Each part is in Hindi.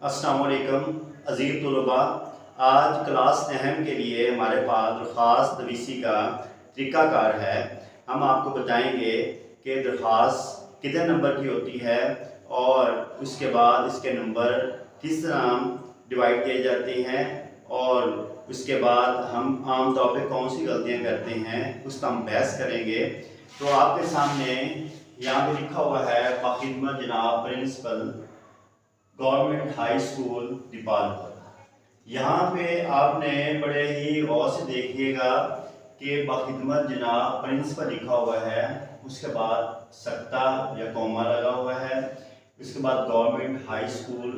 अस्सलाम वालेकुम अज़ीज़ तलबा। आज क्लास अहम के लिए हमारे पास दरख्वास्त नवीसी का तरीक़ाकार है। हम आपको बताएंगे कि दरख्वास्त कितने नंबर की होती है और उसके बाद इसके नंबर किस तरह डिवाइड किए जाते हैं और उसके बाद हम आम तौर पे कौन सी गलतियां करते हैं उसका हम बहस करेंगे। तो आपके सामने यहाँ पे लिखा हुआ है बाखिदमत जनाब principal government high school Dipalpur. यहाँ पे आपने बड़े ही गौर से देखिएगा कि बाखिदमत जनाब प्रिंसिपल लिखा हुआ है, उसके बाद सत्ता या कॉमा लगा हुआ है, उसके बाद गवर्नमेंट हाई स्कूल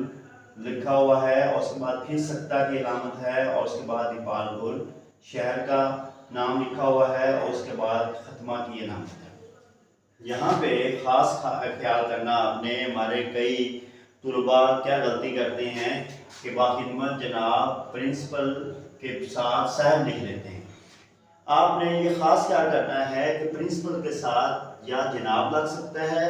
लिखा हुआ है और उसके बाद फिर सत्ता की अलामत है और उसके बाद दीपालपुर शहर का नाम लिखा हुआ है और उसके बाद खत्मा की अलामत है। यहाँ पे ख़ास ख्याल करना आपने, हमारे कई तुलबा क्या गलती करते हैं कि बाखिदमत जनाब प्रिंसिपल के साथ साहब लिख लेते हैं। आपने ये ख़ास ख्याल करना है कि प्रिंसिपल के साथ या जनाब लग सकता है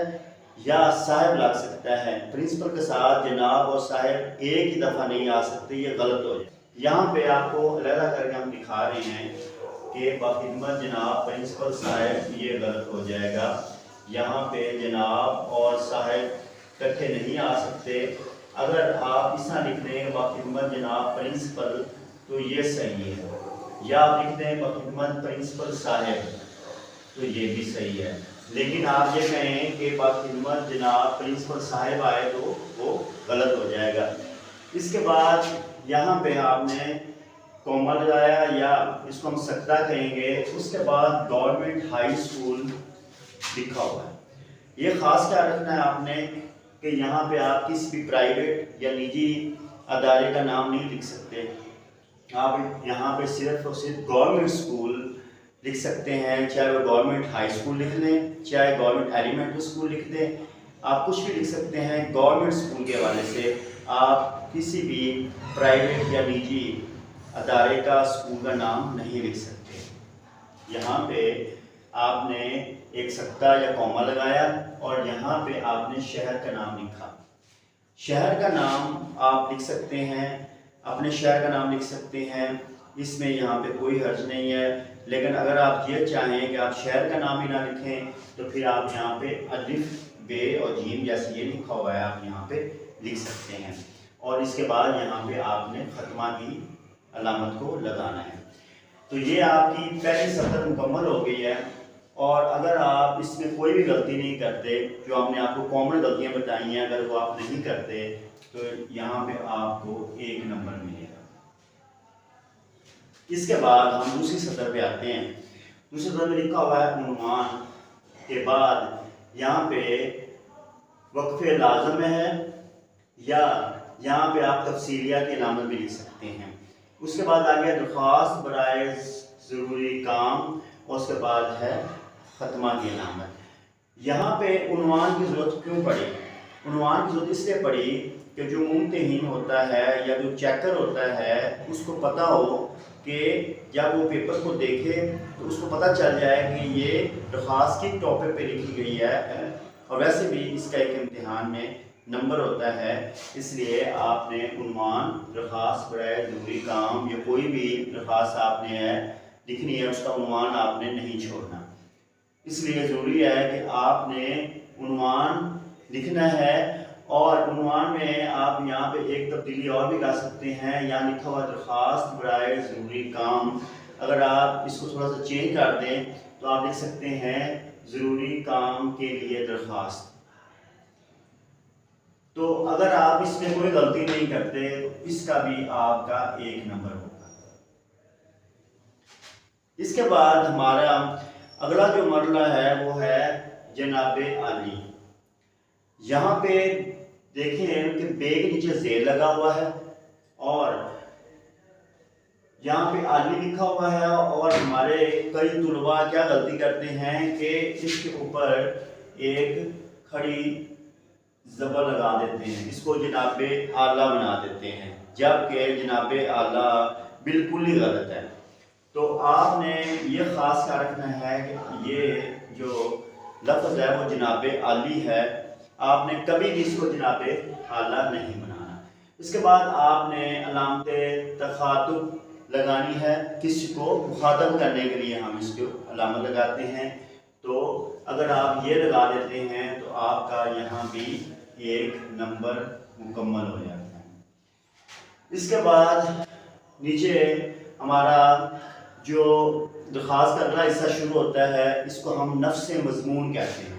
या साहब लग सकता है। प्रिंसिपल के साथ जनाब और साहब एक ही दफ़ा नहीं आ सकते, ये गलत हो जाए। यहाँ पे आपको अलग करके हम दिखा रहे हैं कि बाखिदमत जनाब प्रिंसिपल साहब, ये गलत हो जाएगा। यहाँ पे जनाब और साहब इकट्ठे नहीं आ सकते। अगर आप इस तरह लिख दें बाखिदमत जनाब प्रिंसिपल तो ये सही है, या आप लिख दें बाखिदमत प्रिंसिपल साहब तो ये भी सही है। लेकिन आप ये कहें कि बाखिदमत जनाब प्रिंसिपल साहब आए तो वो गलत हो जाएगा। इसके बाद यहाँ पे आपने कॉमा लगाया या इसको हम सत्ता कहेंगे, उसके बाद गवर्नमेंट हाई स्कूल लिखा हुआ है। ये खास ख्याल रखना है आपने कि यहाँ पे आप किसी भी प्राइवेट या निजी अदारे का नाम नहीं लिख सकते। आप यहाँ पे सिर्फ और सिर्फ गवर्नमेंट स्कूल लिख सकते हैं, चाहे वो गवर्नमेंट हाई स्कूल लिख लें, चाहे गवर्नमेंट एलिमेंट्री स्कूल लिख दें, आप कुछ भी लिख सकते हैं। गवर्नमेंट स्कूल के हवाले से आप किसी भी प्राइवेट या निजी अदारे का स्कूल का नाम नहीं लिख सकते। यहाँ पे आपने एक सत्ता या कॉमा लगाया और यहाँ पे आपने शहर का नाम लिखा। शहर का नाम आप लिख सकते हैं, अपने शहर का नाम लिख सकते हैं, इसमें यहाँ पे कोई हर्ज नहीं है। लेकिन अगर आप ये चाहें कि आप शहर का नाम ही ना लिखें तो फिर आप यहाँ पे अलिफ बे और जीम जैसे ये लिखा हुआ है आप यहाँ पे लिख सकते हैं और इसके बाद यहाँ पे आपने खत्मा की अलामत को लगाना है। तो ये आपकी पहली सतर मुकम्मल हो गई है। और अगर आप इसमें कोई भी गलती नहीं करते, जो हमने आपको कॉमन गलतियां बताई हैं, अगर वो आप नहीं करते तो यहाँ पे आपको 1 नंबर मिलेगा। इसके बाद हम दूसरी सतर पे आते हैं। दूसरी सतर में लिखा हुआ है उन्वान के बाद यहाँ पे वक्फे लाज़िम है या यहाँ पे आप तफसीलिया की अलामत भी लिख सकते हैं। उसके बाद आ गया दरख्वास्त बराए ज़रूरी काम और उसके बाद है खत्मा की अलामत। यहाँ पे उन्वान की ज़रूरत क्यों पड़ी? उन्वान की ज़रूरत इसलिए पड़ी कि जो मुमतहिन होता है या जो चेकर होता है उसको पता हो कि जब वो पेपर को देखे तो उसको पता चल जाए कि ये दरख्वास्त किस टॉपिक पे लिखी गई है। और वैसे भी इसका एक इम्तिहान में नंबर होता है, इसलिए आपने उन्वान दरख्वास्त बराए ज़रूरी काम या कोई भी दरख्वास्त आपने लिखनी है उसका उन्वान आपने नहीं छोड़ना। इसलिए ज़रूरी है कि आपने उन्वान लिखना है और उन्वान में आप यहाँ पे एक तब्दीली और भी कर सकते हैं। यहाँ लिखा हुआ दरख्वास्त बराए ज़रूरी काम, अगर आप इसको थोड़ा सा चेंज कर दें तो आप लिख सकते हैं ज़रूरी काम के लिए दरख्वास्त। तो अगर आप इसमें कोई गलती नहीं करते तो इसका भी आपका 1 नंबर होगा। इसके बाद हमारा अगला जो मरला है वो है जनाबे आली। यहाँ पे देखें कि बे के नीचे ज़ेर लगा हुआ है और यहाँ पे आली लिखा हुआ है और हमारे कई तुलबा क्या गलती करते हैं कि इसके ऊपर एक खड़ी ज़बर लगा देते हैं, इसको जनाबे आला बना देते हैं, जबकि जनाबे आला बिल्कुल ही गलत है। तो आपने ये ख़ास ख्याल रखना है कि ये जो लफ्ज़ है वो जनाबे आली है, आपने कभी भी इसको जनाबे आला नहीं बनाना। इसके बाद आपने अलामत तखातुब लगानी है, किसी को मुखातब करने के लिए हम इसको अलामत लगाते हैं। तो अगर आप ये लगा देते हैं तो आपका यहाँ भी एक नंबर मुकम्मल हो जाता है। इसके बाद नीचे हमारा जो दरख्वास्त का अगला हिस्सा शुरू होता है, इसको हम नफ्स मज़मून कहते हैं।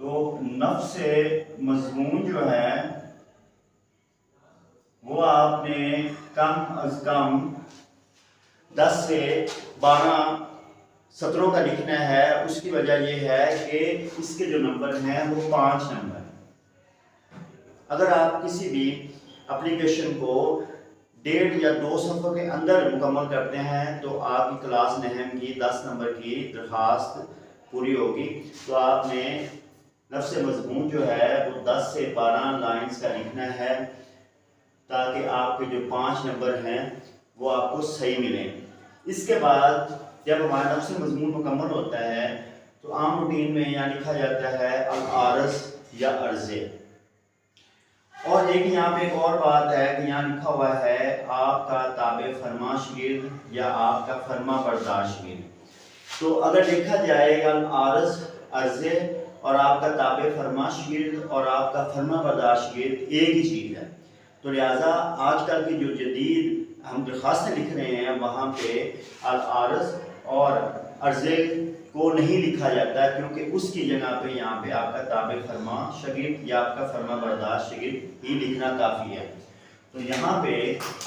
तो नफ्स मज़मून जो है वो आपने कम अज़ कम 10 से 12 सत्रों का लिखना है। उसकी वजह यह है कि इसके जो नंबर हैं वो 5 नंबर हैं। अगर आप किसी भी एप्लीकेशन को 1.5 या 2 सफ़र के अंदर मुकम्मल करते हैं तो आपकी क्लास नहम की 10 नंबर की दरख्वास्त पूरी होगी। तो आपने नफ्स मज़मून जो है वो 10 से 12 लाइंस का लिखना है ताकि आपके जो 5 नंबर हैं वो आपको सही मिलें। इसके बाद जब हमारा नफ्स मज़मून मुकम्मल होता है तो आम रूटीन में यहाँ लिखा जाता है अल-आरज़ या अर्ज़े। और एक यहाँ पे एक और बात है कि यहाँ लिखा हुआ है आपका ताबे फरमा शागिर्द या आपका फरमा बरदार शागिर्द। तो अगर देखा जाएगा अल-आरज़ अर्ज़े और आपका ताबे फरमा शागिर्द और आपका फरमा बरदार शागिर्द एक ही चीज़ है। तो लिहाजा आजकल की जो जदीद हम दरख्वास्तें लिख रहे हैं वहाँ पे अल-आरज़ और अर्ज़े को नहीं लिखा जाता है, क्योंकि उसकी जगह पे यहाँ पे आपका ताबे फरमा शागिर्द या आपका फरमा बरदार शागिर्द ही लिखना काफ़ी है। तो यहाँ पे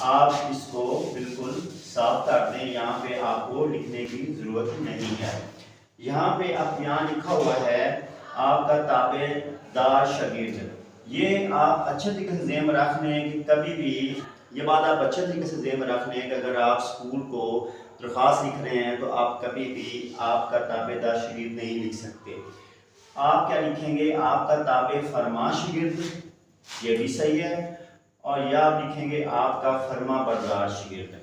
आप इसको बिल्कुल साफ कर दें, यहाँ पे आपको लिखने की ज़रूरत नहीं है। यहाँ पे आप यहाँ लिखा हुआ है आपका ताबेदार शागिर्द। ये आप अच्छे तरीके से ज़हन में रख लें कि कभी भी ये बात आप अच्छे तरीके से ज़हन में रख लें कि अगर आप स्कूल को दरख्वास्त लिख रहे हैं तो आप कभी भी आपका ताबेदार शागिर्द नहीं लिख सकते। आप क्या लिखेंगे, आपका ताबे फरमा शागिर्द, ये भी सही है, और या आप लिखेंगे आपका फरमा बरदार शागिर्द।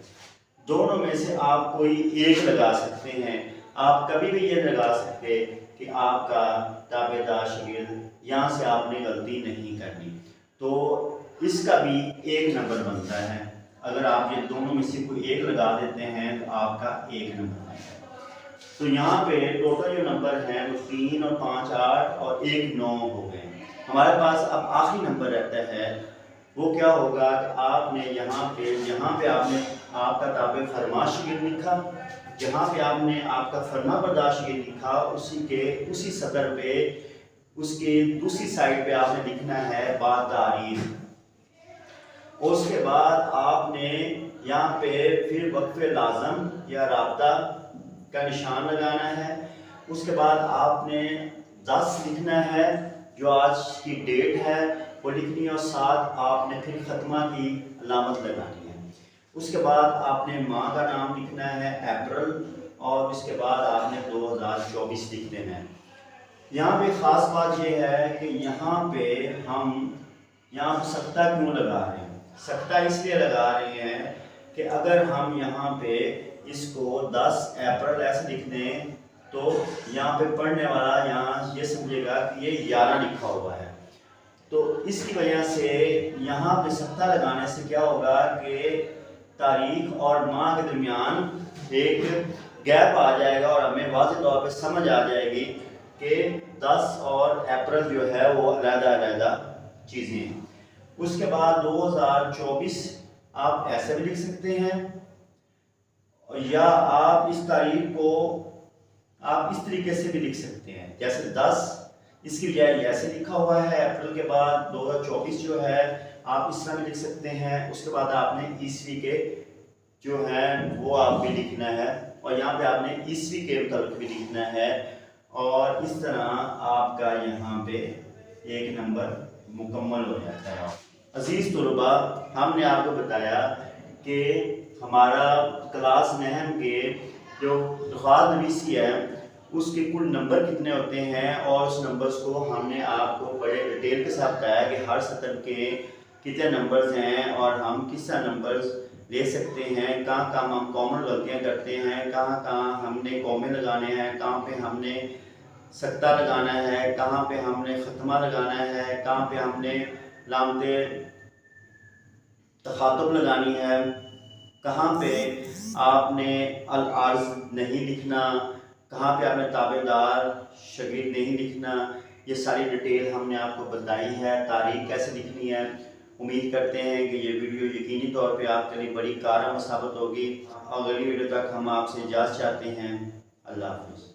दोनों में से आप कोई एक लगा सकते हैं। आप कभी भी ये लगा सकते कि आपका ताबेदार शागिर्द, यहाँ से आपने गलती नहीं करनी। तो इसका भी एक नंबर बनता है। अगर आप ये दोनों में से कोई एक लगा देते हैं तो आपका एक नंबर बनता है। तो यहाँ पे टोटल जो नंबर हैं वो 3 और 5 8 और 1 9 हो गए। हमारे पास अब आखिरी नंबर रहता है, वो क्या होगा कि आपने यहाँ पे आपने आपका ताबे फरमा शागिर्द लिखा, जहाँ पे आपने आपका फरमा बरदार शागिर्द लिखा उसी सतर पे उसके दूसरी साइड पे आपने लिखना है बा तारीख। उसके बाद आपने यहाँ पे फिर वक्फ़े लाज़म या राब्ता का निशान लगाना है। उसके बाद आपने 10 लिखना है, जो आज की डेट है वो लिखनी है, और साथ आपने फिर ख़त्मा की अलामत लगानी है। उसके बाद आपने माह का नाम लिखना है अप्रैल, और उसके बाद आपने 2024 लिख देना है। यहाँ पे ख़ास बात यह है कि यहाँ पे सख्ता क्यों लगा रहे हैं। सख्ता इसलिए लगा रहे हैं कि अगर हम यहाँ पे इसको 10 अप्रैल ऐसे लिख दें तो यहाँ पे पढ़ने वाला यहाँ ये समझेगा कि ये 11 लिखा हुआ है। तो इसकी वजह से यहाँ पे सख्ता लगाने से क्या होगा कि तारीख और माह के दरमियान एक गैप आ जाएगा और हमें वाज़ेह तौर पे समझ आ जाएगी कि 10 और अप्रैल जो है वो अलग-अलग चीज़ें हैं। उसके बाद 2024 आप ऐसे भी लिख सकते हैं, या आप इस तारीख को आप इस तरीके से भी लिख सकते हैं, जैसे 10 इसकी बजाय ऐसे लिखा हुआ है अप्रैल के बाद 2024 जो है आप इस तरह भी लिख सकते हैं। उसके बाद आपने ईस्वी के जो है वो आप भी लिखना है, और यहाँ पे आपने ईस्वी के मुताबिक भी लिखना है, और इस तरह आपका यहाँ पे एक नंबर मुकम्मल हो जाता है। अजीज़ तलबा, हमने आपको बताया कि हमारा क्लास नहम के जो दरख्वास्त नवीसी है उसके कुल नंबर कितने होते हैं, और उस नंबर्स को हमने आपको बड़े डिटेल के साथ बताया कि हर सतर के कितने नंबर्स हैं और हम किस तरह नंबर्स ले सकते हैं, कहाँ कहाँ हम कॉमन गलतियाँ करते हैं, कहाँ कहाँ हमने कौमे लगाने हैं, कहाँ पे हमने सत्ता लगाना है, कहाँ पे हमने ख़त्मा लगाना है, कहाँ पे हमने लामते तखातुब लगानी है, कहाँ पे आपने अल अर्ज़ नहीं लिखना, कहाँ पे आपने ताबेदार शगीर नहीं लिखना। ये सारी डिटेल हमने आपको बताई है। तारीख कैसे लिखनी है। उम्मीद करते हैं कि ये वीडियो यकीनी तौर पे आपके लिए बड़ी कारगर साबित होगी। अगली वीडियो तक हम आपसे इजाज़त चाहते हैं। अल्लाह हाफ़िज़।